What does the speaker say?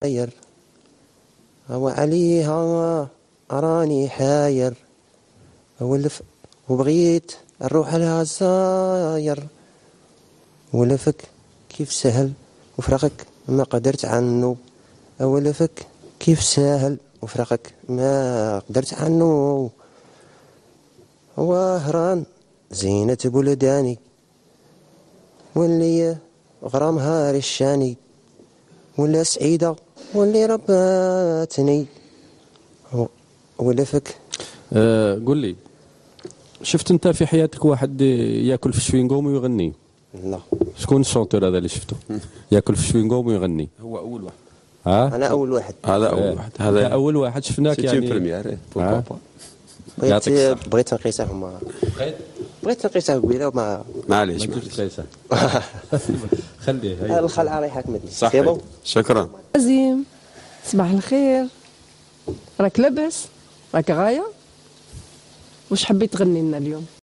حاير هو عليها أراني حاير أولف وبغيت نروح لها الزاير ولفك كيف سهل وفراقك ما قدرت عنه أولفك كيف سهل وفراقك ما قدرت عنه وهران زينة بلداني واللي غرامها رشاني ولا سعيدة واللي رباتني ولفك. قل لي، شفت انت في حياتك واحد ياكل في الشوينغوم ويغني؟ لا. شكون الشونتور هذا اللي شفته ياكل في الشوينغوم ويغني؟ هو اول واحد. انا اول واحد. هذا اول واحد. هذا اول واحد شفناك يعني. بريمير. بغيت نقيسه بغيت نقيسه قبيله وما معليش تقيسه. خليه هاي الخلعه رايحه كمدني. صحيح. شكرا عزيم، صباح الخير. راك لاباس؟ راك غايه؟ واش حبيت تغني لنا اليوم؟